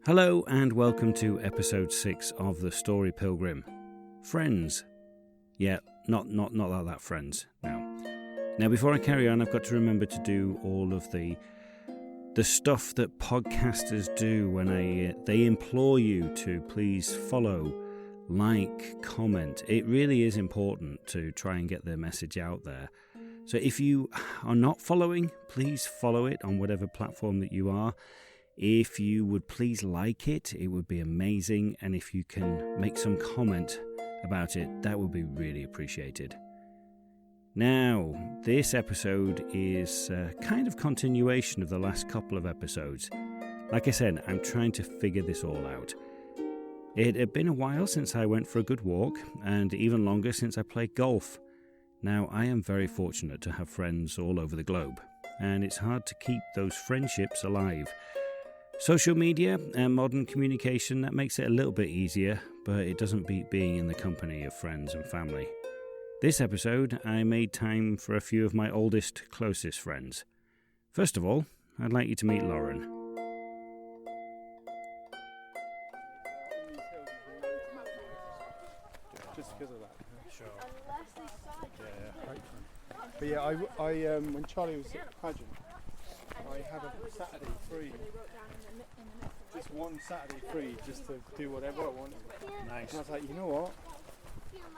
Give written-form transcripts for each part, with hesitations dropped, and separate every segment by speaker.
Speaker 1: Hello and welcome to episode 6 of the story Pilgrim. Friends. Yeah, not that friends. Now before I carry on, I've got to remember to do all of the stuff that podcasters do when they implore you to please follow, like, comment. It really is important to try and get their message out there. So if you are not following, please follow it on whatever platform that you are. If you would please like it, it would be amazing. And if you can make some comment about it, that would be really appreciated. Now, this episode is a kind of continuation of the last couple of episodes. Like I said, I'm trying to figure this all out. It had been a while since I went for a good walk, and even longer since I played golf. Now, I am very fortunate to have friends all over the globe, and it's hard to keep those friendships alive. Social media and modern communication, that makes it a little bit easier, but it doesn't beat being in the company of friends and family. This episode, I made time for a few of my oldest, closest friends. First of all, I'd like you to meet Lauren.
Speaker 2: Just because of that.
Speaker 1: Sure.
Speaker 2: Yeah. But yeah, I when Charlie was at the pageant, I had a Saturday free. Just one Saturday free, just to do whatever I wanted.
Speaker 1: Nice.
Speaker 2: And I was like, you know what?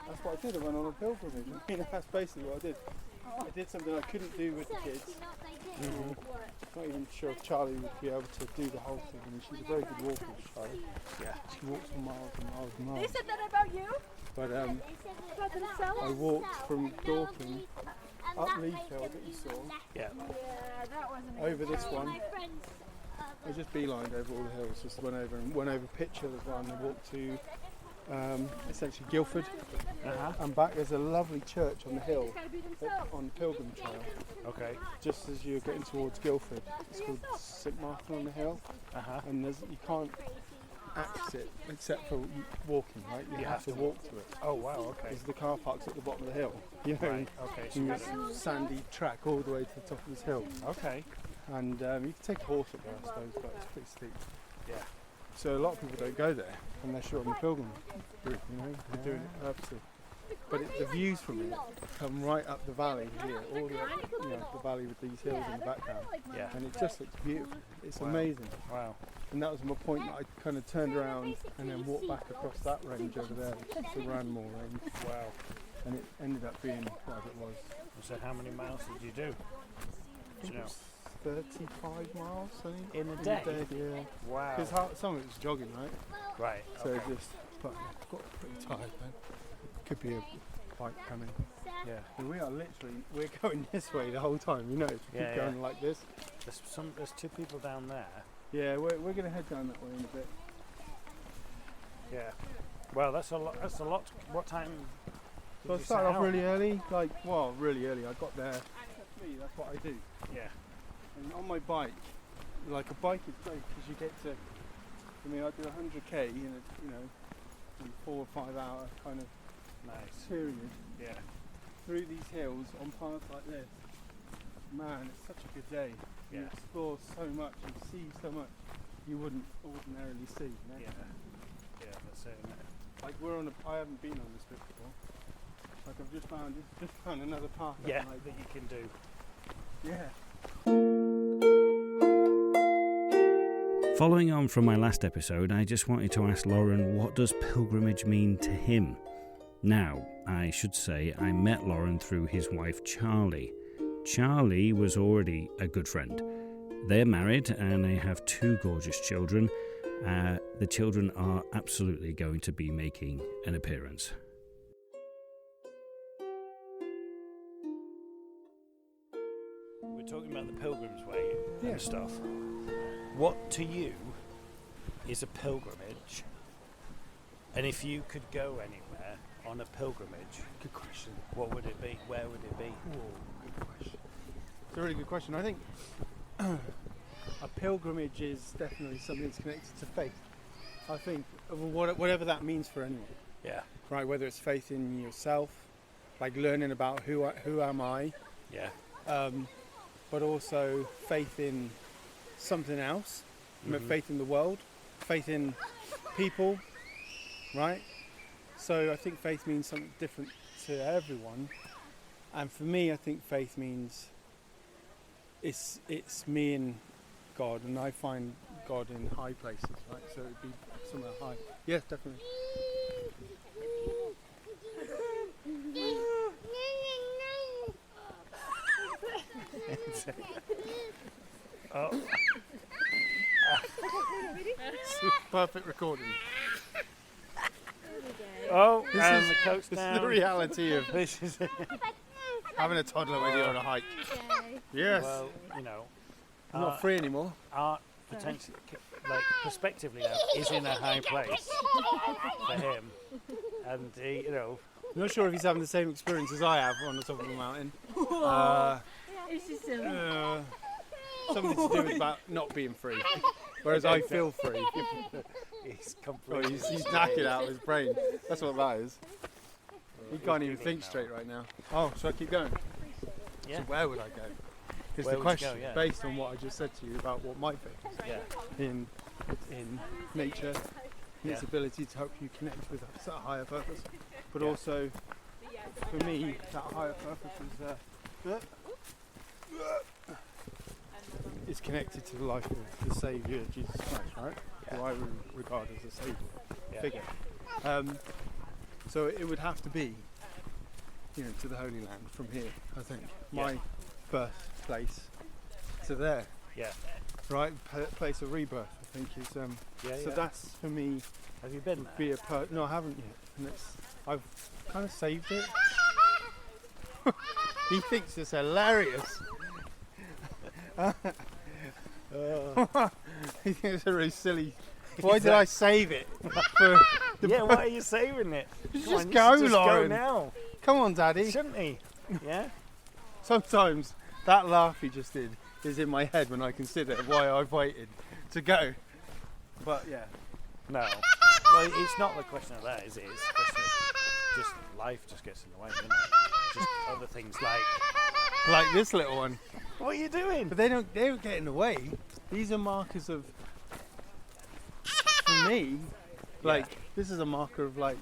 Speaker 2: That's what I did. I went on a pilgrimage. I mean, that's basically what I did. I did something I couldn't do with the kids.
Speaker 1: Mm-hmm.
Speaker 2: Not even sure if Charlie would be able to do the whole thing. I mean, she's a very good walker, Charlie.
Speaker 1: Yeah.
Speaker 2: She walks for miles and miles and miles.
Speaker 3: They said that about you?
Speaker 2: But
Speaker 3: About themselves?
Speaker 2: I walked from Dorking up Leaf Hill that you saw.
Speaker 1: Yeah.
Speaker 3: Yeah, that wasn't a
Speaker 2: Over
Speaker 3: good
Speaker 2: this
Speaker 3: time.
Speaker 2: one. I just beelined over all the hills, just went over Pitch Hill as well, and I walked to essentially Guildford and back. There's a lovely church on the hill on the Pilgrim Trail,
Speaker 1: Okay.
Speaker 2: just as you're getting towards Guildford. It's called St Martin on the Hill, and you can't access it except for walking, right? You have to walk to it.
Speaker 1: Oh, wow, okay.
Speaker 2: Because the car park's at the bottom of the hill, you know,
Speaker 1: Right, okay.
Speaker 2: and there's a sandy track all the way to the top of this hill.
Speaker 1: Okay.
Speaker 2: And you can take a horse up there, I suppose, but it's pretty steep.
Speaker 1: Yeah.
Speaker 2: So a lot of people don't go there unless you're on the pilgrim route, you know, they're doing it purposely. But the views from it come right up the valley here, all the up, the valley with these hills in the background.
Speaker 1: Yeah.
Speaker 2: And it just looks beautiful. It's
Speaker 1: Wow.
Speaker 2: amazing.
Speaker 1: Wow.
Speaker 2: And that was my point, that I kind of turned around and then walked back across that range over there, the Ranmore range.
Speaker 1: Wow.
Speaker 2: And it ended up being whatever it was.
Speaker 1: So how many miles did you do?
Speaker 2: I think it was 35 miles, I think.
Speaker 1: In a day?
Speaker 2: Yeah.
Speaker 1: Wow.
Speaker 2: Because some of it was jogging, right?
Speaker 1: Right.
Speaker 2: So
Speaker 1: Okay.
Speaker 2: but I got pretty tired then. Could be a bike coming.
Speaker 1: Yeah.
Speaker 2: And we're going this way the whole time, you know, if we keep going like this.
Speaker 1: There's two people down there.
Speaker 2: Yeah, we're going to head down that way in a bit.
Speaker 1: Yeah. Well, that's a lot. What time?
Speaker 2: So I started off really early, really early. I got there. That's what I do.
Speaker 1: Yeah.
Speaker 2: And on my bike, like a bike is great because you get to, I do 100k in a 4 or 5 hour kind of
Speaker 1: Nice.
Speaker 2: period.
Speaker 1: Yeah.
Speaker 2: Through these hills on paths like this. Man, it's such a good day. You
Speaker 1: Yeah.
Speaker 2: explore so much and see so much you wouldn't ordinarily see. You know?
Speaker 1: Yeah. Yeah. That's it. Isn't it?
Speaker 2: Like I haven't been on this bit before. Like I've just found another path.
Speaker 1: Yeah.
Speaker 2: Like,
Speaker 1: That you can do.
Speaker 2: yeah.
Speaker 1: Following on from my last episode, I just wanted to ask Lauren, what does pilgrimage mean to him? Now, I should say I met Lauren through his wife Charlie. Charlie was already a good friend. They're married and they have 2 gorgeous children. The children are absolutely going to be making an appearance. We're talking about the Pilgrim's Way and stuff. What to you is a pilgrimage? And if you could go anywhere on a pilgrimage,
Speaker 2: Good question.
Speaker 1: what would it be? Where would it be?
Speaker 2: Good question. It's a really good question. I think a pilgrimage is definitely something that's connected to faith. I think whatever that means for anyone.
Speaker 1: Yeah.
Speaker 2: Right, whether it's faith in yourself, like learning about who am I,
Speaker 1: Yeah.
Speaker 2: but also faith in something else, faith in the world, faith in people, right? So I think faith means something different to everyone. And for me, I think faith means it's me and God, and I find God in high places, right? So it'd be somewhere high. Yes, definitely.
Speaker 1: Oh.
Speaker 2: Perfect recording.
Speaker 1: Oh,
Speaker 2: This
Speaker 1: and
Speaker 2: is-
Speaker 1: the coat's
Speaker 2: This
Speaker 1: down.
Speaker 2: is the reality of
Speaker 1: This is
Speaker 2: having a toddler with you on a hike. Yes.
Speaker 1: well, you know,
Speaker 2: It's not free anymore.
Speaker 1: art potentially, like prospectively now, is in a high place for him, and he, you know,
Speaker 2: I'm not sure if he's having the same experience as I have on the top of a mountain.
Speaker 3: It's just silly.
Speaker 2: Something to do with about not being free, whereas I feel free.
Speaker 1: he's
Speaker 2: Oh,
Speaker 1: completely.
Speaker 2: he's knackered out of his brain. That's what that is. He can't even think straight right now. Oh, should I keep going?
Speaker 1: Yeah.
Speaker 2: So where would I go? Is
Speaker 1: Where
Speaker 2: the
Speaker 1: would you
Speaker 2: question
Speaker 1: go, yeah.
Speaker 2: based on what I just said to you about what my faith is
Speaker 1: Yeah.
Speaker 2: in nature, and its
Speaker 1: Yeah.
Speaker 2: ability to help you connect with a higher purpose, but
Speaker 1: Yeah.
Speaker 2: also for me that higher purpose is connected to the life of the Saviour Jesus Christ, right?
Speaker 1: Yeah.
Speaker 2: Who I regard as a Saviour
Speaker 1: Yeah.
Speaker 2: figure. So it would have to be, to the Holy Land from here. I think my birthplace to there,
Speaker 1: Yeah.
Speaker 2: right? Place of rebirth. I think is.
Speaker 1: Yeah.
Speaker 2: So
Speaker 1: Yeah.
Speaker 2: that's for me.
Speaker 1: Have you been there?
Speaker 2: Be no, I haven't yet, and I've kind of saved it. He thinks it's hilarious. He thinks it's a really silly. Why did I save it? For
Speaker 1: Yeah. Why are you saving it?
Speaker 2: Just
Speaker 1: Come on,
Speaker 2: go,
Speaker 1: just
Speaker 2: Lauren.
Speaker 1: Go now,
Speaker 2: Come on, Daddy.
Speaker 1: shouldn't he? Yeah.
Speaker 2: Sometimes that laugh he just did is in my head when I consider why I've waited to go. But yeah.
Speaker 1: No. Well, it's not the question of that, is it? It's the question of just life just gets in the way, doesn't it? Just other things like,
Speaker 2: This little one.
Speaker 1: what are you doing?
Speaker 2: But they don't get in the way. These are markers of, for me, this is a marker of a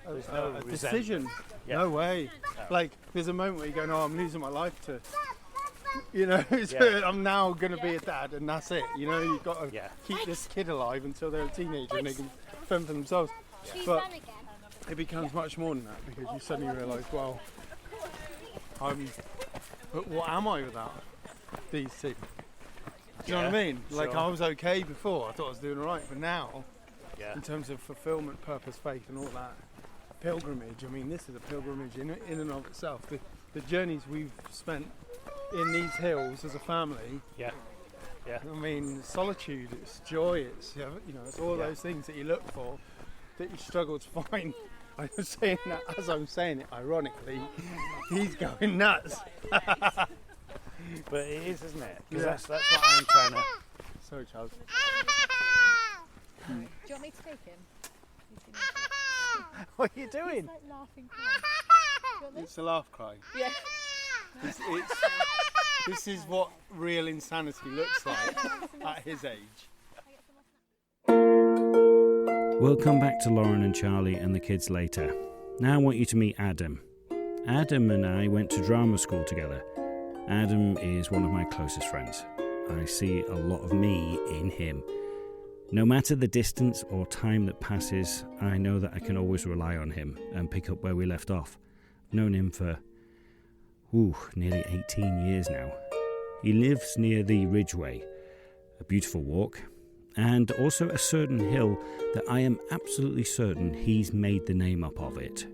Speaker 1: resentment.
Speaker 2: decision.
Speaker 1: Yeah.
Speaker 2: No way.
Speaker 1: No.
Speaker 2: There's a moment where you go, no, I'm losing my life to, so
Speaker 1: Yeah.
Speaker 2: I'm now going to be a dad and that's it. You've got to
Speaker 1: Yeah.
Speaker 2: keep this kid alive until they're a teenager and they can fend for themselves.
Speaker 4: She's
Speaker 2: But
Speaker 4: done again.
Speaker 2: it becomes much more than that because you suddenly realise, well, but what am I without these two? Do you know what I mean?
Speaker 1: sure.
Speaker 2: I was okay before, I thought I was doing alright, but now,
Speaker 1: Yeah.
Speaker 2: in terms of fulfilment, purpose, faith and all that, pilgrimage, this is a pilgrimage in and of itself. The journeys we've spent in these hills as a family,
Speaker 1: Yeah. Yeah.
Speaker 2: solitude, it's joy, it's all
Speaker 1: Yeah.
Speaker 2: those things that you look for that you struggle to find. I was saying that as I'm saying it, ironically, he's going nuts.
Speaker 1: But it is, isn't it? Because
Speaker 2: Yeah.
Speaker 1: that's what I'm trying to.
Speaker 2: Sorry, Charles.
Speaker 4: Do you want me to take him?
Speaker 1: What are you doing?
Speaker 4: Like laughing crying. Do you want this?
Speaker 2: It's a laugh cry.
Speaker 4: Yeah.
Speaker 2: This is what real insanity looks like at his age.
Speaker 1: We'll come back to Lauren and Charlie and the kids later. Now I want you to meet Adam. Adam and I went to drama school together. Adam is one of my closest friends. I see a lot of me in him. No matter the distance or time that passes, I know that I can always rely on him and pick up where we left off. I've known him for nearly 18 years now. He lives near the Ridgeway, a beautiful walk, and also a certain hill that I am absolutely certain he's made the name up of it.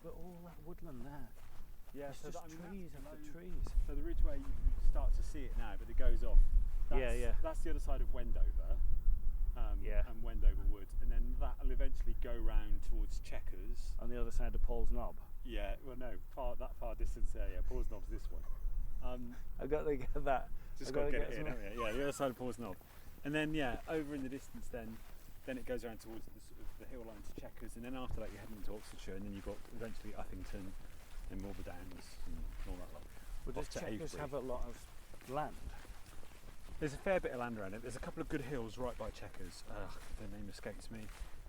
Speaker 1: But all that woodland there,
Speaker 2: Yeah,
Speaker 1: it's just trees after
Speaker 2: trees.
Speaker 1: trees.
Speaker 5: So the Ridgeway, you can start to see it now, but it goes off. That's, That's the other side of Wendover, and Wendover Wood, and then that'll eventually go round towards Chequers.
Speaker 1: On the other side of Paul's Knob.
Speaker 5: Yeah, well no, that far distance there. Yeah, Paul's Knob's this one.
Speaker 1: I've got to get that.
Speaker 5: Just
Speaker 1: I've
Speaker 5: got to
Speaker 1: gotta
Speaker 5: get it in.
Speaker 1: some-
Speaker 5: haven't you? Yeah, the other side of Paul's Knob, and then over in the distance, then it goes around towards the sort of the hill line to Chequers, and then after that you're heading into Oxfordshire, and then you've got eventually Uppington and Morver Downs and all that lot.
Speaker 1: Well, does
Speaker 5: off to
Speaker 1: Chequers
Speaker 5: Avebury.
Speaker 1: have a lot of land?
Speaker 5: There's a fair bit of land around it. There's a couple of good hills right by Chequers. The name escapes me.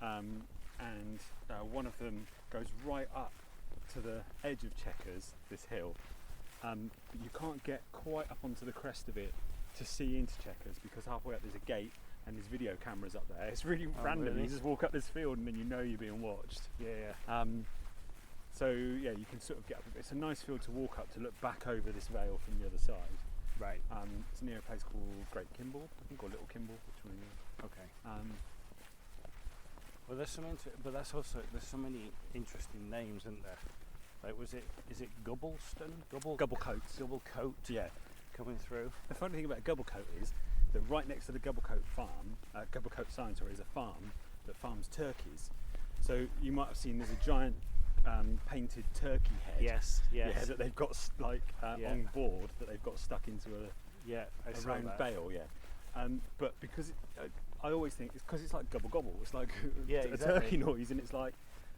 Speaker 5: And one of them goes right up to the edge of Chequers, this hill. But you can't get quite up onto the crest of it to see into Chequers because halfway up there's a gate and there's video cameras up there. It's really random.
Speaker 1: Really?
Speaker 5: You just walk up this field and then you know you're being watched.
Speaker 1: Yeah.
Speaker 5: So yeah, you can sort of get up. It's a nice field to walk up to look back over this vale from the other side.
Speaker 1: Right.
Speaker 5: It's near a place called Great Kimble, I think, or Little Kimble, which one is it?
Speaker 1: Okay. Well, there's there's so many interesting names, isn't there? Like, is it Gubbleston?
Speaker 5: Gubblecote.
Speaker 1: Gubblecote.
Speaker 5: Yeah.
Speaker 1: Coming through.
Speaker 5: The funny thing about Gubblecote is that right next to the Gubblecote farm, Gubblecote Science, is a farm that farms turkeys. So you might have seen there's a giant painted turkey head.
Speaker 1: Yes.
Speaker 5: Yeah, that they've got on board that they've got stuck into a round bale. Yeah. But because I always think it's because it's like gobble gobble. It's like a turkey noise, and it's like,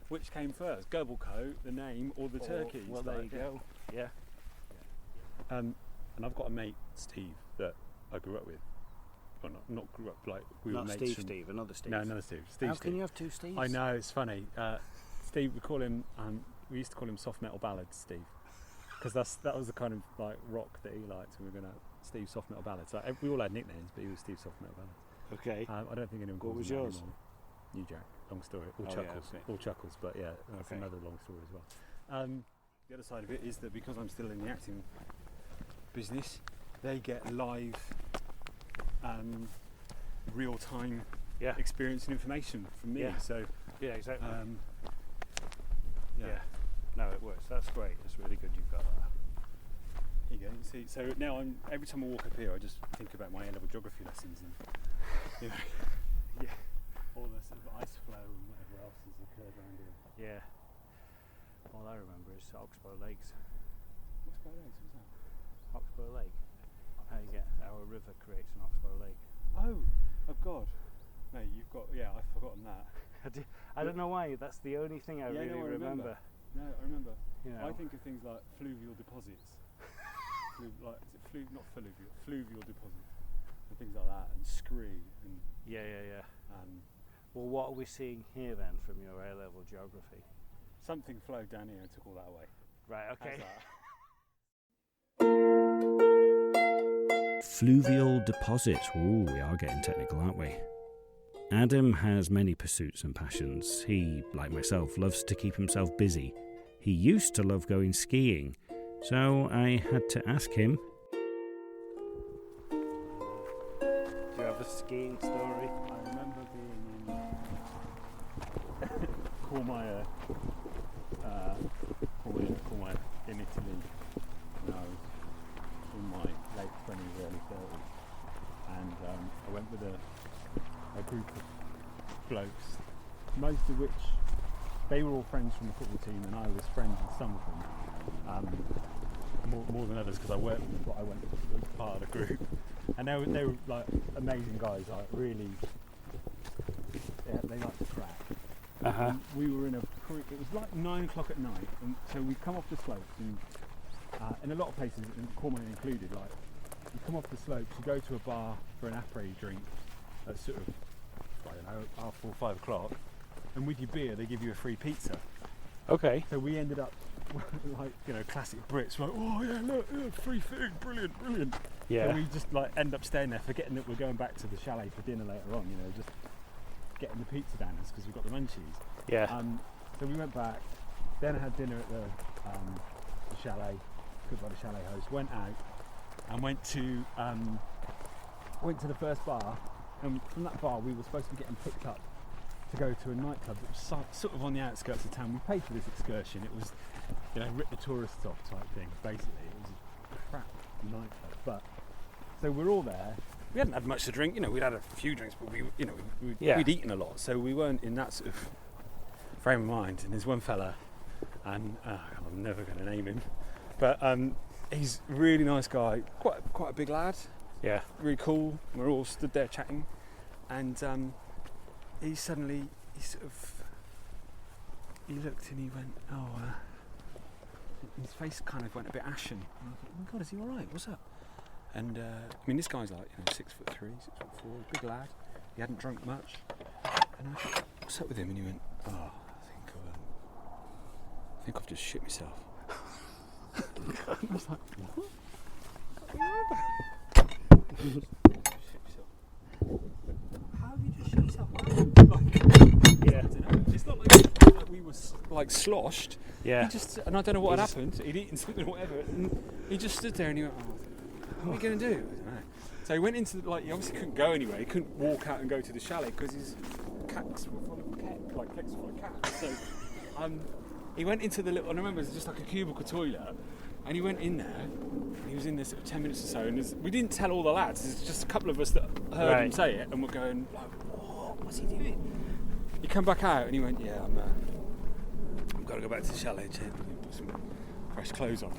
Speaker 5: which came first, Gubblecote, the name, or the turkeys?
Speaker 1: Well, there you go. Yeah.
Speaker 5: And I've got a mate, Steve, that I grew up with. Well, not grew up, like we were mates.
Speaker 1: Not Steve, another Steve.
Speaker 5: No, another Steve.
Speaker 1: How can you have two Steves?
Speaker 5: I know, it's funny. Steve, we used to call him soft metal ballads, Steve, because that was the kind of like rock that he liked. And we were going to Steve soft metal ballads. Like, we all had nicknames, but he was Steve soft metal ballads.
Speaker 1: Okay.
Speaker 5: I don't think anyone calls
Speaker 1: What was
Speaker 5: him that
Speaker 1: yours?
Speaker 5: anymore. New Jack. Long story. All
Speaker 1: Oh,
Speaker 5: chuckles.
Speaker 1: yeah, okay.
Speaker 5: All chuckles. But yeah, that's
Speaker 1: Okay.
Speaker 5: another long story as well. The other side of it is that because I'm still in the acting business, they get live, real-time experience and information from me.
Speaker 1: Yeah.
Speaker 5: So
Speaker 1: Yeah, exactly.
Speaker 5: yeah.
Speaker 1: No, it works. That's great. It's really good you've got that.
Speaker 5: Here you go. See, so now every time I walk up here, I just think about my A-level geography lessons and all the sort of ice flow and whatever else has occurred around here.
Speaker 1: Yeah. All I remember is Oxbow Lakes.
Speaker 5: What's by those? What's that?
Speaker 1: Oxbow Lake. How you get our river creates an Oxbow Lake.
Speaker 5: Oh God. Mate, you've got, I've forgotten that.
Speaker 1: I don't know why. That's the only thing I really remember.
Speaker 5: No, I remember.
Speaker 1: You know.
Speaker 5: I think of things like fluvial deposits. Not fluvial, fluvial deposits. And things like that, and scree. And,
Speaker 1: Yeah. Well, what are we seeing here then from your A-level geography?
Speaker 5: something flowed down here and took all that away.
Speaker 1: Right, okay. Fluvial deposits. Ooh, we are getting technical, aren't we? Adam has many pursuits and passions. He, like myself, loves to keep himself busy. He used to love going skiing, so I had to ask him. Do you have a skiing story?
Speaker 5: I remember being in Cormaya in Italy when I was in my late 20s, early 30s, and I went with a group of blokes, most of which they were all friends from the football team, and I was friends with some of them, more than others because I went as part of the group, and they were like amazing guys, like really, they like to crack. We were in it was like 9 o'clock at night, and so we come off the slopes, and in a lot of places, and Cornwall included, like you come off the slopes, you go to a bar for an après drink at sort of, I don't know, half 4, 5 o'clock, and with your beer they give you a free pizza.
Speaker 1: Okay.
Speaker 5: So we ended up like, you know, classic Brits, like, oh yeah, look, free food, brilliant.
Speaker 1: Yeah.
Speaker 5: So we just like end up staying there, forgetting that we're going back to the chalet for dinner later on, you know, just getting the pizza down us because we've got the munchies.
Speaker 1: Yeah.
Speaker 5: So we went back, then had dinner at the chalet, cooked by the chalet host, went out and went to the first bar, and from that bar we were supposed to be getting picked up to go to a nightclub that was sort of on the outskirts of town. We paid for this excursion. It was, you know, rip the tourists off type thing, basically. It was a crap nightclub. But so we're all there. We hadn't had much to drink, you know, we'd had a few drinks, but we'd eaten a lot, so we weren't in that sort of frame of mind. And there's one fella, and I'm never going to name him, but he's a really nice guy, quite a big lad.
Speaker 1: Yeah.
Speaker 5: Really cool. We're all stood there chatting, and he looked and he went, his face kind of went a bit ashen. And I thought, oh my God, is he all right? What's up? And I mean, this guy's like 6'3", 6'4", big lad. He hadn't drunk much. And I said, "What's up with him?" And he went, "Oh, I think I've just shit myself." I was like, "What? How have you just shit yourself?" Yeah. It's not like we were like sloshed.
Speaker 1: Yeah.
Speaker 5: He just, and I don't know what had happened. He'd eaten something or whatever, and he just stood there and he went, "What are we going to do?" I don't know. So he went into he obviously couldn't go anywhere. He couldn't walk out and go to the chalet because his cats were full of cats, like cats full of cats. So he went into the little. And I remember it was just like a cubicle toilet, and he went in there. And he was in there sort of 10 minutes or so, and we didn't tell all the lads. There's just a couple of us that heard him say it, and we're going like, "What's he doing?" He come back out and he went, "Yeah, I've got to go back to the chalet, Ted. Put some fresh clothes on."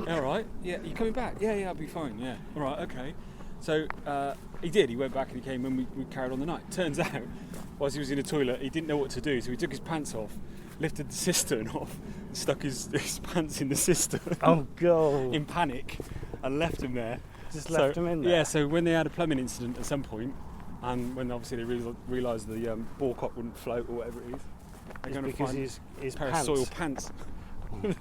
Speaker 5: "All right, yeah, you coming back?" Yeah, I'll be fine, yeah. "All right, okay." So he did, he went back and he came and we carried on the night. Turns out, whilst he was in the toilet, he didn't know what to do, so he took his pants off, lifted the cistern off, and stuck his pants in the cistern.
Speaker 1: Oh, God.
Speaker 5: In panic, and left him there.
Speaker 1: Just left him in there?
Speaker 5: Yeah, so when they had a plumbing incident at some point, and when obviously they realised the ball cock wouldn't float or whatever it is, they're going to find
Speaker 1: his
Speaker 5: pair
Speaker 1: pants.
Speaker 5: of soiled pants.
Speaker 1: Oh, my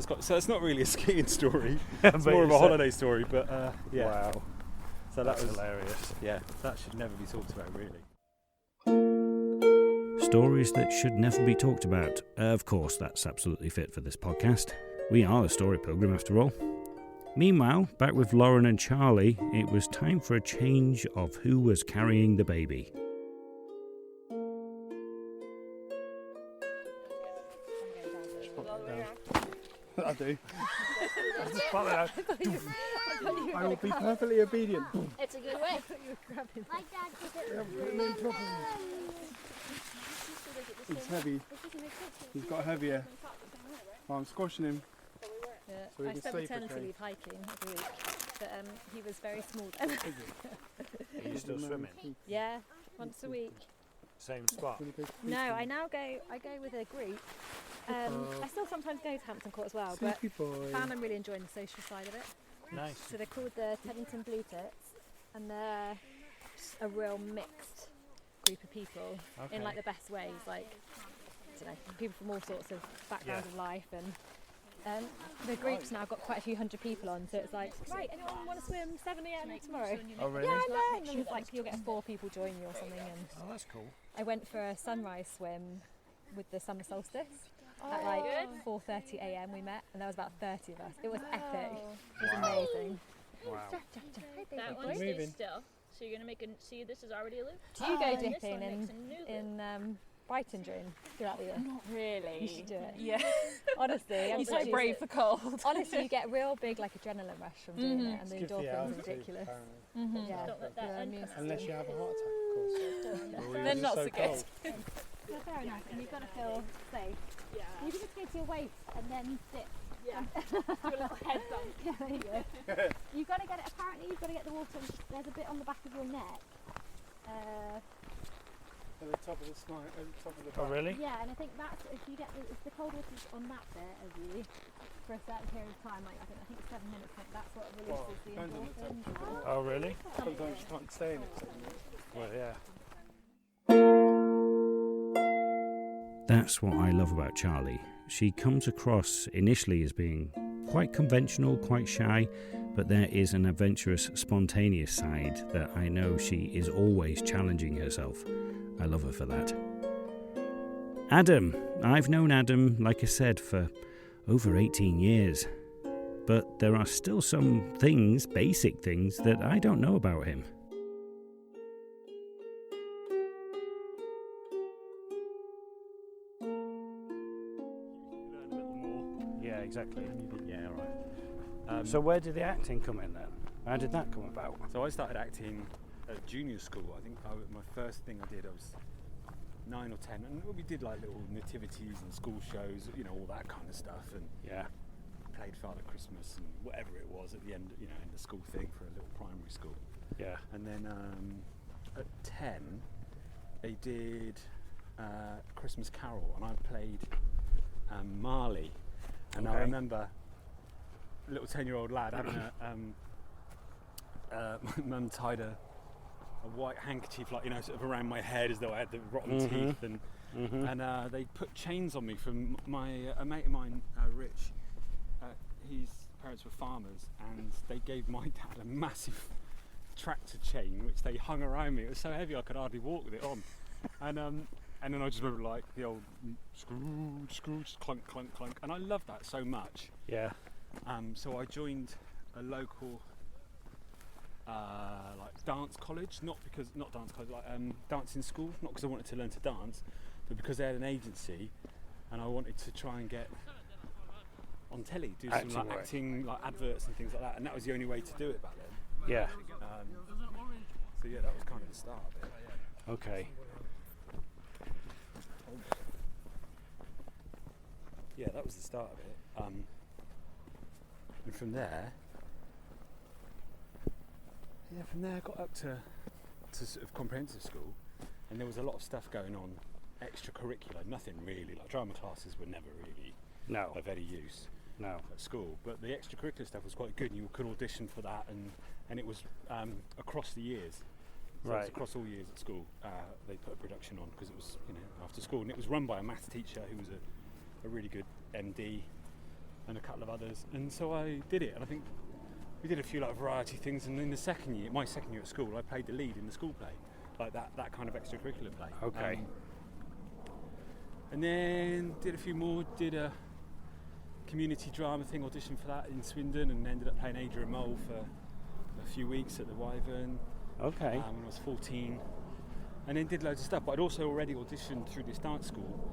Speaker 1: God.
Speaker 5: So it's not really a skiing story.
Speaker 1: But
Speaker 5: It's more of a
Speaker 1: it's
Speaker 5: holiday story, but yeah.
Speaker 1: Wow.
Speaker 5: So
Speaker 1: That's
Speaker 5: that was
Speaker 1: hilarious.
Speaker 5: Yeah, that should never be talked about, really.
Speaker 1: Stories that should never be talked about. Of course, that's absolutely fit for this podcast. We are the Story Pilgrim, after all. Meanwhile, back with Lauren and Charlie, it was time for a change of who was carrying the baby.
Speaker 2: I do. I will be perfectly obedient.
Speaker 4: It's a good way.
Speaker 3: My dad did it.
Speaker 2: He's heavy. He's got heavier. I'm squashing him.
Speaker 4: Yeah.
Speaker 2: So we
Speaker 4: I
Speaker 2: can
Speaker 4: spent
Speaker 2: sleep,
Speaker 4: maternity
Speaker 2: okay?
Speaker 4: leave hiking every week, but he was very small then.
Speaker 1: Are you still swimming?
Speaker 4: Yeah, once a week.
Speaker 1: Same spot?
Speaker 4: No, I go with a group. I still sometimes go to Hampton Court as well, but
Speaker 2: Sleepy boy.
Speaker 4: found I'm really enjoying the social side of it.
Speaker 1: Nice.
Speaker 4: So they're called the Teddington Blue Tits, and they're just a real mixed group of people in like the best ways. Like, I don't know, people from all sorts of backgrounds of life, and the group's now got quite a few hundred people on. So it's like, right, anyone want to swim 7 a.m. tomorrow?
Speaker 1: Oh, really?
Speaker 4: Yeah, I know. And then it's like you'll get 4 people join you or something. And
Speaker 1: Oh, that's cool.
Speaker 4: I went for a sunrise swim with the summer solstice. At like 4:30 a.m. we met, and there was about 30 of us. It was epic. It was amazing.
Speaker 1: Wow.
Speaker 3: That one stays still. So you're gonna make see this is already a loop.
Speaker 4: Do you go
Speaker 3: And this
Speaker 4: dipping
Speaker 3: one makes a new loop.
Speaker 4: in Brighton throughout the year?
Speaker 6: Not really.
Speaker 4: You should do it.
Speaker 6: Yeah.
Speaker 4: Honestly,
Speaker 6: You so brave the cold.
Speaker 4: Honestly, you get real big like adrenaline rush from doing it, and the
Speaker 2: Good for
Speaker 4: endorphins are
Speaker 2: altitude,
Speaker 4: ridiculous.
Speaker 2: apparently.
Speaker 4: Yeah.
Speaker 3: Don't let that
Speaker 4: Your
Speaker 3: end
Speaker 4: immune
Speaker 3: come.
Speaker 4: system.
Speaker 2: Unless you have a heart attack, of course.
Speaker 6: Then not so good.
Speaker 2: cold.
Speaker 4: Yeah, fair enough. And you've got to feel safe.
Speaker 3: Yeah.
Speaker 4: You can just go to your waist and then dip.
Speaker 3: Yeah. Do a little head bump.
Speaker 4: Yeah, there you go. You've got to get it. Apparently, you've got to get the water. There's a bit on the back of your neck.
Speaker 2: At the top of the spine, at the top of the
Speaker 1: Oh,
Speaker 2: back.
Speaker 1: really?
Speaker 4: Yeah, and I think that's if you get if the cold water's on that bit of you for a certain period of time, like I think 7 minutes. That's what releases the
Speaker 2: depends on the
Speaker 4: endorphins.
Speaker 1: Oh, really?
Speaker 2: Sometimes you can't stay in it.
Speaker 1: Well, yeah. That's what I love about Charlie. She comes across initially as being quite conventional, quite shy, but there is an adventurous, spontaneous side that I know she is always challenging herself. I love her for that. Adam. I've known Adam, like I said, for over 18 years. But there are still some things, basic things, that I don't know about him.
Speaker 5: Learn a little more.
Speaker 1: Yeah, exactly.
Speaker 5: Yeah, right.
Speaker 1: So where did the acting come in then? How did that come about?
Speaker 5: So I started acting at junior school. I think my first thing I did, I was 9 or 10, and we did like little nativities and school shows, all that kind of stuff, and
Speaker 1: Yeah.
Speaker 5: played Father Christmas and whatever it was at the end, in the school thing for a little primary school.
Speaker 1: Yeah.
Speaker 5: And then at 10, they did Christmas Carol, and I played Marley. And I
Speaker 1: Okay.
Speaker 5: remember a little 10-year-old lad having my mum tied a white handkerchief, like, you know, sort of around my head as though I had the rotten teeth, and they put chains on me from a mate of mine, Rich. His parents were farmers, and they gave my dad a massive tractor chain which they hung around me. It was so heavy I could hardly walk with it on, and then I just remember like the old screw, clunk, clunk, clunk, and I loved that so much.
Speaker 1: Yeah.
Speaker 5: So I joined a local like dance college, dancing school, not because I wanted to learn to dance, but because they had an agency, and I wanted to try and get on telly, do some like acting, like adverts and things like that, and that was the only way to do it back then.
Speaker 1: Yeah.
Speaker 5: So yeah, that was kind of the start of it.
Speaker 1: Okay.
Speaker 5: Yeah, that was the start of it. And from there I got up to sort of comprehensive school, and there was a lot of stuff going on, extracurricular, nothing really, like drama classes were never really of any use at school, but the extracurricular stuff was quite good, and you could audition for that, and it was across the years. So it was across all years at school, they put a production on, because it was, you know, after school, and it was run by a maths teacher who was a really good MD, and a couple of others, and so I did it, and I think we did a few like variety things, and in my second year at school, I played the lead in the school play, like that kind of extracurricular play.
Speaker 1: Okay.
Speaker 5: And then did a few more, did a community drama thing, auditioned for that in Swindon, and ended up playing Adrian Mole for a few weeks at the Wyvern.
Speaker 1: Okay.
Speaker 5: When I was 14, and then did loads of stuff. But I'd also already auditioned through this dance school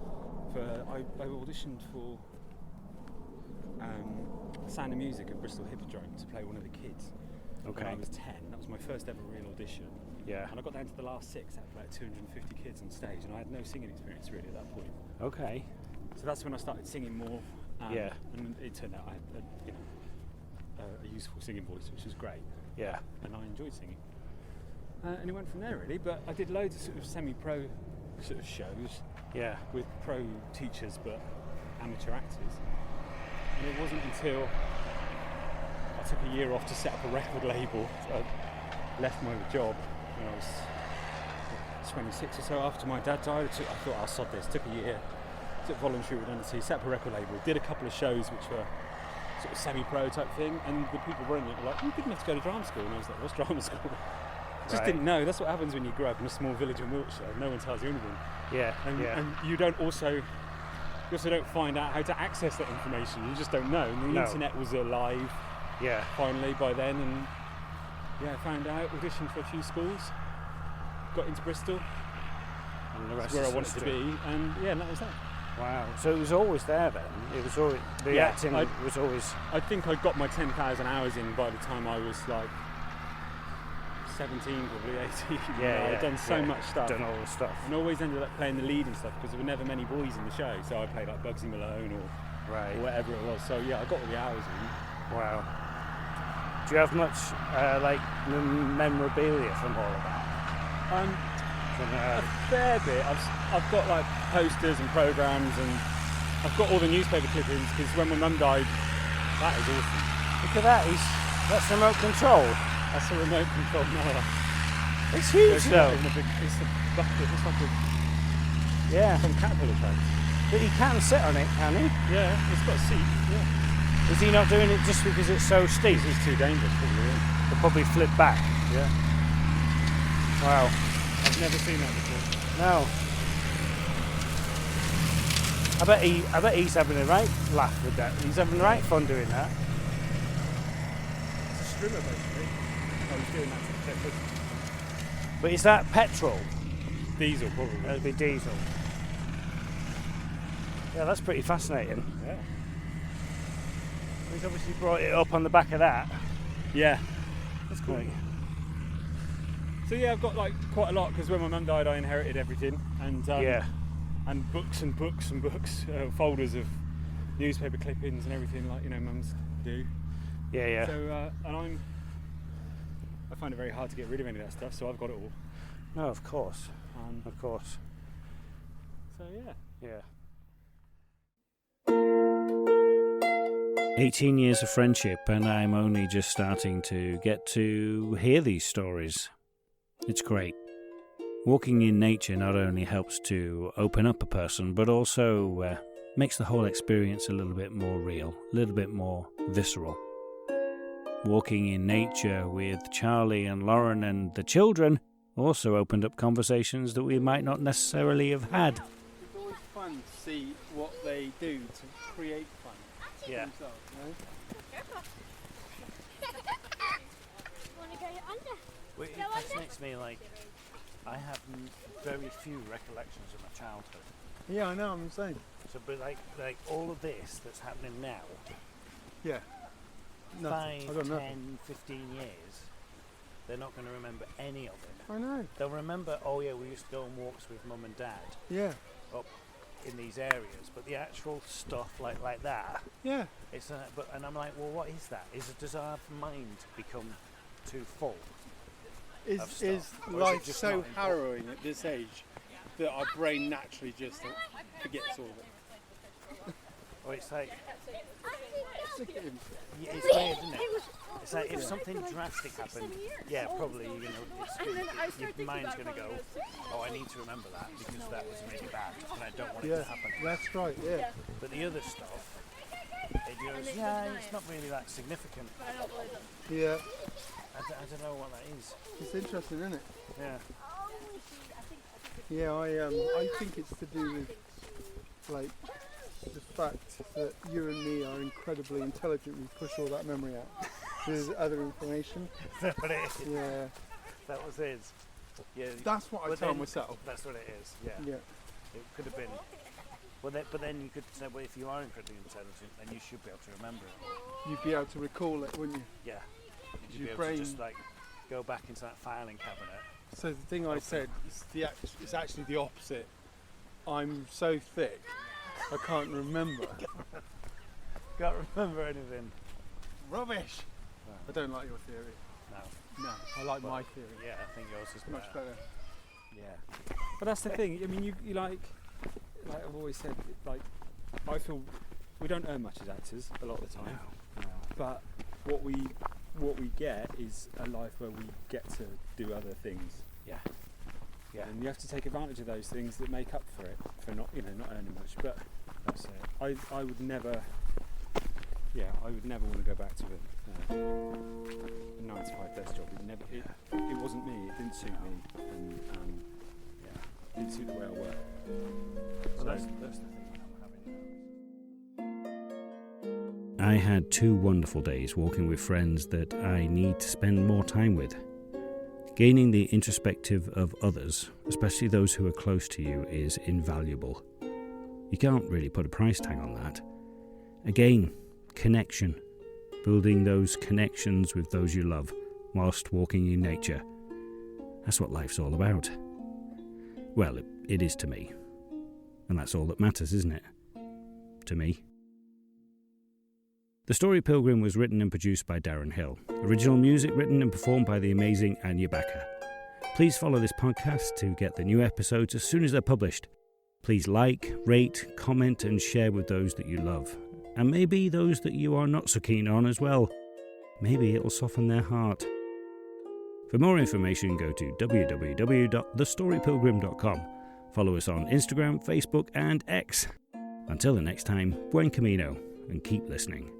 Speaker 5: I auditioned for Sound of Music at Bristol Hippodrome to play one of the kids.
Speaker 1: Okay.
Speaker 5: When I was 10. That was my first ever real audition.
Speaker 1: Yeah.
Speaker 5: And I got down to the last 6 out of like 250 kids on stage, and I had no singing experience really at that point.
Speaker 1: Okay.
Speaker 5: So that's when I started singing more.
Speaker 1: Yeah.
Speaker 5: And it turned out I had a useful singing voice, which was great.
Speaker 1: Yeah.
Speaker 5: And I enjoyed singing. And it went from there really, but I did loads of sort of semi-pro sort of shows.
Speaker 1: Yeah.
Speaker 5: With pro teachers but amateur actors. And it wasn't until I took a year off to set up a record label. I left my job when I was 26 or so after my dad died. I thought I'll sod this. Took a year, took voluntary redundancy, set up a record label, did a couple of shows which were sort of semi-pro type thing, and the people running it were like, you didn't have to go to drama school. And I was like, what's drama school? Just didn't know. That's what happens when you grow up in a small village in Wiltshire. No one tells you anything.
Speaker 1: Yeah.
Speaker 5: And you also don't find out how to access that information. You just don't know. And the internet was alive.
Speaker 1: Yeah.
Speaker 5: Finally by then, and I found out, auditioned for a few schools, got into Bristol,
Speaker 1: and the rest
Speaker 5: where
Speaker 1: is
Speaker 5: I wanted to be, and that was that.
Speaker 1: Wow. So it was always there then. It was always acting was always.
Speaker 5: I think I got my 10,000 hours in by the time I was like 17, probably 18. I'd done so much stuff.
Speaker 1: Done all the stuff.
Speaker 5: And always ended up playing the lead and stuff because there were never many boys in the show. So I played like Bugsy Malone or whatever it was. So yeah, I got all the hours in.
Speaker 1: Wow. Do you have much memorabilia from all of that?
Speaker 5: A fair bit. I've got like posters and programmes, and I've got all the newspaper clippings because when my mum died, that is awesome.
Speaker 1: Look at that. That's remote control.
Speaker 5: That's a remote control mower.
Speaker 1: It's huge though.
Speaker 5: It's a bucket. It's like some caterpillar tracks.
Speaker 1: But he can sit on it, can he?
Speaker 5: Yeah, it's got a seat. Yeah.
Speaker 1: Is he not doing it just because it's so steep?
Speaker 5: It's too dangerous, probably.
Speaker 1: He'll probably flip back.
Speaker 5: Yeah.
Speaker 1: Wow.
Speaker 5: I've never seen that before.
Speaker 1: No. I bet he's having a right laugh with that. He's having the right fun doing that.
Speaker 5: It's a strimmer basically. I was doing that to protect us.
Speaker 1: But is that petrol?
Speaker 5: Diesel probably.
Speaker 1: That'd be diesel. Yeah, that's pretty fascinating.
Speaker 5: Yeah.
Speaker 1: He's obviously brought it up on the back of that.
Speaker 5: Yeah. That's cool.
Speaker 1: Right.
Speaker 5: So yeah, I've got like quite a lot because when my mum died, I inherited everything, and and books and books and books, folders of newspaper clippings and everything, like mums do.
Speaker 1: Yeah, yeah.
Speaker 5: So and I find it very hard to get rid of any of that stuff, so I've got it all.
Speaker 1: No, of course. Of course.
Speaker 5: So yeah.
Speaker 1: Yeah. 18 years of friendship, and I'm only just starting to get to hear these stories. It's great. Walking in nature not only helps to open up a person, but also makes the whole experience a little bit more real, a little bit more visceral. Walking in nature with Charlie and Lauren and the children also opened up conversations that we might not necessarily have had.
Speaker 2: It's always fun to see what they do to create fun.
Speaker 1: Yeah.
Speaker 2: Themselves, you know?
Speaker 1: Well, it fascinates me, like, I have very few recollections of my childhood.
Speaker 2: Yeah, I know, I'm the same.
Speaker 1: So, but like all of this that's happening now,
Speaker 2: Yeah.
Speaker 1: 5, 10,
Speaker 2: nothing.
Speaker 1: 15 years, they're not going to remember any of it.
Speaker 2: I know.
Speaker 1: They'll remember, oh yeah, we used to go on walks with mum and dad
Speaker 2: Yeah.
Speaker 1: up in these areas, but the actual stuff like that,
Speaker 2: Yeah.
Speaker 1: it's and I'm like, well, what is that? Does our mind become too full?
Speaker 2: Is
Speaker 1: Or is it
Speaker 2: life
Speaker 1: just
Speaker 2: so
Speaker 1: not important?
Speaker 2: harrowing at this age that our brain naturally just forgets all of it?
Speaker 1: Or it's like,
Speaker 2: Look at him.
Speaker 1: it's weird, isn't it? It's like if something drastic happened, yeah, probably your mind's going to go, oh, I need to remember that because that was really bad and I don't want it
Speaker 2: Yeah,
Speaker 1: to happen.
Speaker 2: that's right, yeah.
Speaker 1: But the other stuff, it goes, yeah, it's not really that significant.
Speaker 2: Yeah.
Speaker 1: I don't know what that is.
Speaker 2: It's interesting, isn't it?
Speaker 1: Yeah.
Speaker 2: Yeah, I think it's to do with, like, the fact that you and me are incredibly intelligent. We push all that memory out. There's other information.
Speaker 1: Is that what it is?
Speaker 2: Yeah.
Speaker 1: That was it. Yeah.
Speaker 2: That's what I
Speaker 1: But
Speaker 2: tell
Speaker 1: then-
Speaker 2: myself.
Speaker 1: That's what it is. Yeah.
Speaker 2: Yeah.
Speaker 1: It could have been. Well, but then you could say, well, if you are incredibly intelligent, then you should be able to remember it.
Speaker 2: You'd be able to recall it, wouldn't you?
Speaker 1: Yeah. You'd
Speaker 2: Your
Speaker 1: be able
Speaker 2: brain-
Speaker 1: to just like go back into that filing cabinet.
Speaker 2: So the thing I said is it's actually the opposite. I'm so thick, I can't remember.
Speaker 1: Can't remember anything.
Speaker 2: Rubbish! I don't like your theory.
Speaker 1: No.
Speaker 2: No, I like
Speaker 1: But-
Speaker 2: my theory.
Speaker 1: Yeah, I think yours is
Speaker 2: Much better.
Speaker 1: Yeah.
Speaker 5: But that's the thing. I mean, you like I've always said, like, I feel we don't earn much as actors a lot of the time.
Speaker 1: No.
Speaker 5: But what we get is a life where we get to do other things.
Speaker 1: Yeah. Yeah.
Speaker 5: And you have to take advantage of those things that make up for it, for not earning much. But
Speaker 1: That's it.
Speaker 5: I would never want to go back to a 9 to 5 desk job. It wasn't me. It didn't suit me, and it didn't suit the way I work.
Speaker 1: Well,
Speaker 5: So
Speaker 1: that's the thing I'm having now. I had 2 wonderful days walking with friends that I need to spend more time with. Gaining the introspective of others, especially those who are close to you, is invaluable. You can't really put a price tag on that. Again, connection. Building those connections with those you love whilst walking in nature. That's what life's all about. Well, it is to me. And that's all that matters, isn't it? To me. The Story Pilgrim was written and produced by Darren Hill. Original music written and performed by the amazing Anya Backer. Please follow this podcast to get the new episodes as soon as they're published. Please like, rate, comment and share with those that you love. And maybe those that you are not so keen on as well. Maybe it'll soften their heart. For more information, go to www.thestorypilgrim.com. Follow us on Instagram, Facebook and X. Until the next time, buen camino and keep listening.